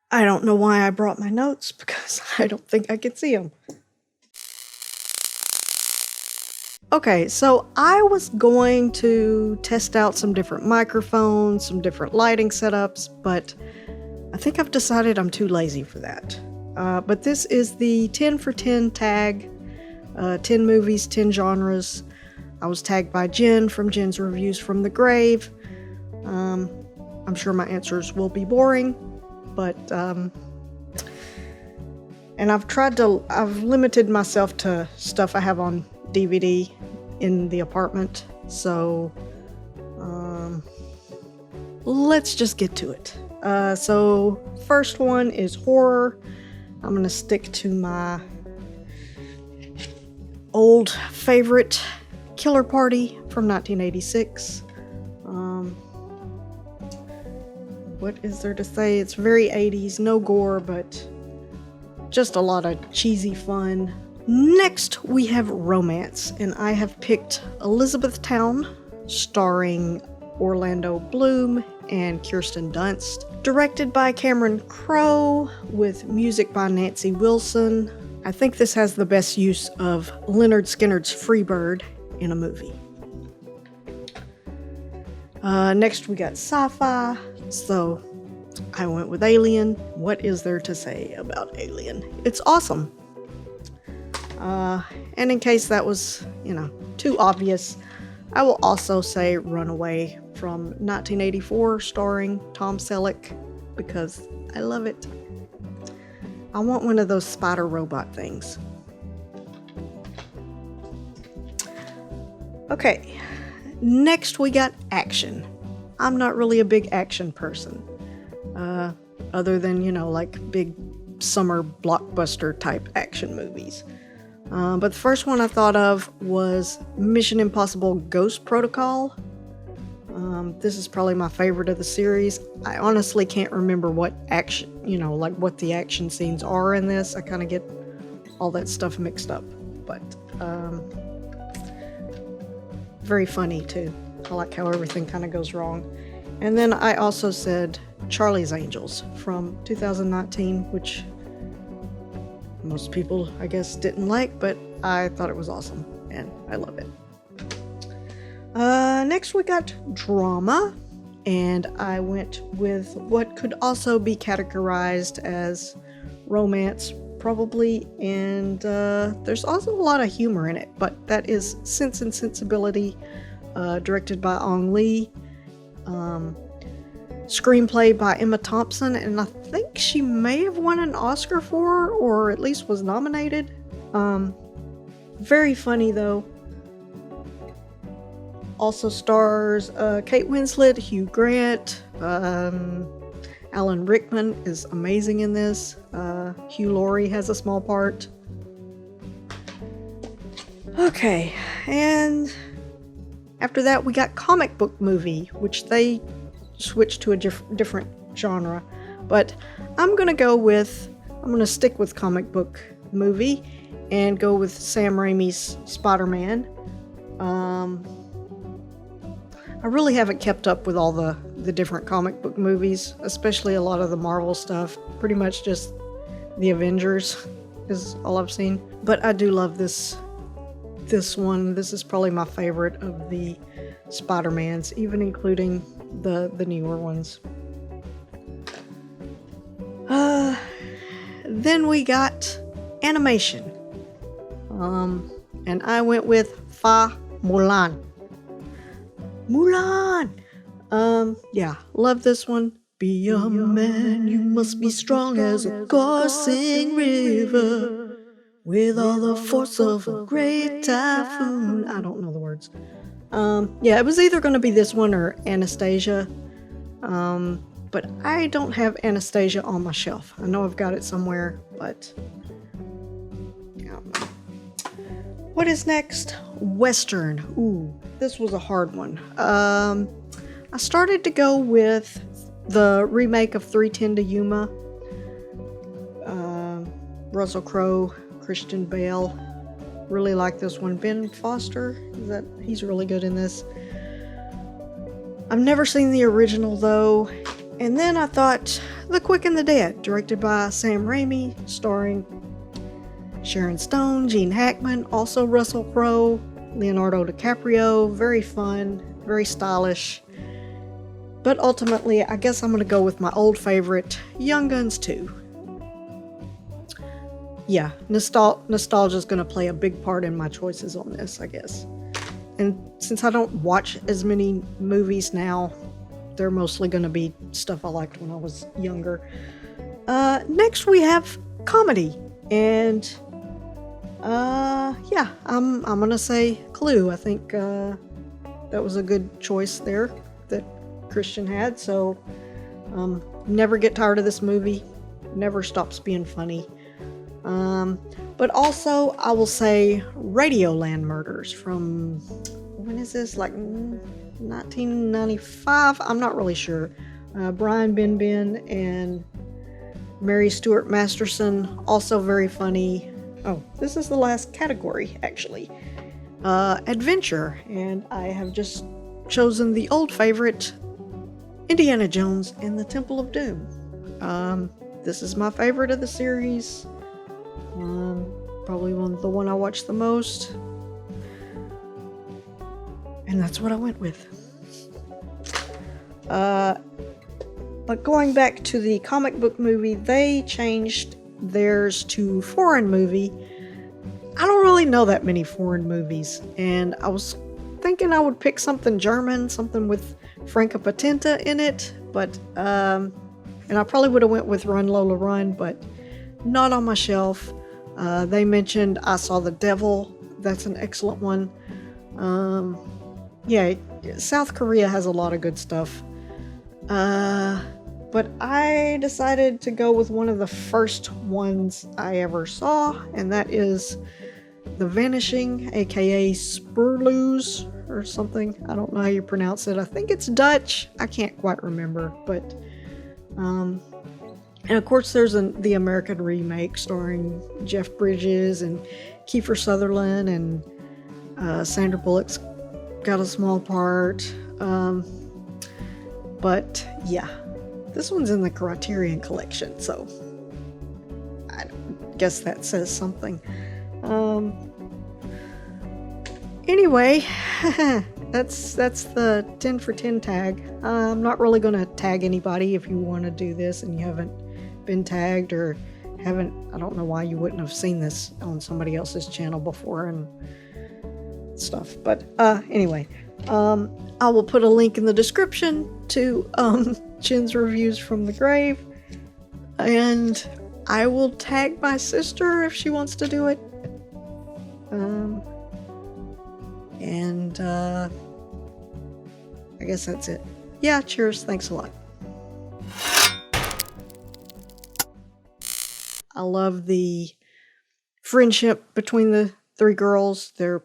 I don't know why I brought my notes because I don't think I can see them. Okay, so I was going to test out some different microphones, some different lighting setups, but I think I've decided I'm too lazy for that. But this is the 10 for 10 tag, 10 movies, 10 genres. I was tagged by Jen from Jen's Reviews from the Grave. I'm sure my answers will be boring, but and I've limited myself to stuff I have on DVD in the apartment, so let's just get to it. So first one is horror. I'm gonna stick to my old favorite, Killer Party from 1986. What is there to say? It's very 80s, no gore, but just a lot of cheesy fun. Next, we have romance, and I have picked Elizabethtown, starring Orlando Bloom and Kirsten Dunst. Directed by Cameron Crowe, with music by Nancy Wilson. I think this has the best use of Lynyrd Skynyrd's Freebird in a movie. Next, we got sci-fi, so I went with Alien. What is there to say about Alien? It's awesome. And in case that was, too obvious, I will also say Runaway from 1984, starring Tom Selleck, because I love it. I want one of those spider robot things. Okay, next we got action. I'm not really a big action person, other than, like big summer blockbuster type action movies. But the first one I thought of was Mission Impossible Ghost Protocol. This is probably my favorite of the series. I honestly can't remember what action, what the action scenes are in this. I kind of get all that stuff mixed up, but very funny too. I like how everything kind of goes wrong. And then I also said Charlie's Angels from 2019, which most people, I guess, didn't like, but I thought it was awesome, and I love it. Next we got drama, and I went with what could also be categorized as romance, probably, and there's also a lot of humor in it, but that is Sense and Sensibility, directed by Ong Lee, screenplay by Emma Thompson, and I think she may have won an Oscar for, or at least was nominated. Very funny though. Also stars Kate Winslet, Hugh Grant, Alan Rickman is amazing in this. Hugh Laurie has a small part. Okay, and after that we got comic book movie, which they switched to a different genre, but I'm gonna stick with comic book movie and go with Sam Raimi's Spider-Man. I really haven't kept up with all the different comic book movies, especially a lot of the Marvel stuff. Pretty much just the Avengers is all I've seen, but I do love this one. This is probably my favorite of the Spider-Mans, even including the newer ones. Then we got animation, and I went with Mulan. Yeah, love this one. Be a man, you must be strong as a coursing river, with all the force of a great typhoon. I don't know the words. Yeah, it was either going to be this one or Anastasia, but I don't have Anastasia on my shelf. I know I've got it somewhere, but I don't know. What is next? Western. Ooh, this was a hard one. I started to go with the remake of 3:10 to Yuma. Russell Crowe, Christian Bale. Really like this one. Ben Foster, he's really good in this. I've never seen the original though, And then I thought The Quick and the Dead, directed by Sam Raimi, starring Sharon Stone, Gene Hackman, also Russell Crowe, Leonardo DiCaprio. Very fun, very stylish. But ultimately, I guess I'm going to go with my old favorite, Young Guns 2. Yeah, nostalgia is going to play a big part in my choices on this, I guess. And since I don't watch as many movies now, they're mostly going to be stuff I liked when I was younger. Next we have comedy. And yeah, I'm going to say Clue. I think that was a good choice there that Christian had. So never get tired of this movie. Never stops being funny. But also, I will say Radioland Murders from, when is this, like 1995? I'm not really sure. Brian Benben and Mary Stuart Masterson, also very funny. Oh, this is the last category, actually. Adventure, and I have just chosen the old favorite, Indiana Jones and the Temple of Doom. This is my favorite of the series. Probably the one I watched the most. And that's what I went with. But going back to the comic book movie, they changed theirs to foreign movie. I don't really know that many foreign movies, and I was thinking I would pick something German, something with Franka Potente in it, but and I probably would have went with Run Lola Run, but not on my shelf. They mentioned I Saw the Devil. That's an excellent one. Yeah, South Korea has a lot of good stuff. But I decided to go with one of the first ones I ever saw, and that is The Vanishing, aka Spoorloos or something. I don't know how you pronounce it. I think it's Dutch. I can't quite remember, but and of course there's the American remake starring Jeff Bridges and Kiefer Sutherland, and Sandra Bullock's got a small part. But yeah, this one's in the Criterion Collection, so I guess that says something. Anyway, that's the 10 for 10 tag. I'm not really going to tag anybody. If you want to do this and you haven't been tagged or haven't, I don't know why you wouldn't have seen this on somebody else's channel before and stuff. But anyway, I will put a link in the description to Chin's Reviews from the Grave, and I will tag my sister if she wants to do it. And I guess that's it. Yeah, cheers. Thanks a lot. I love the friendship between the three girls. They're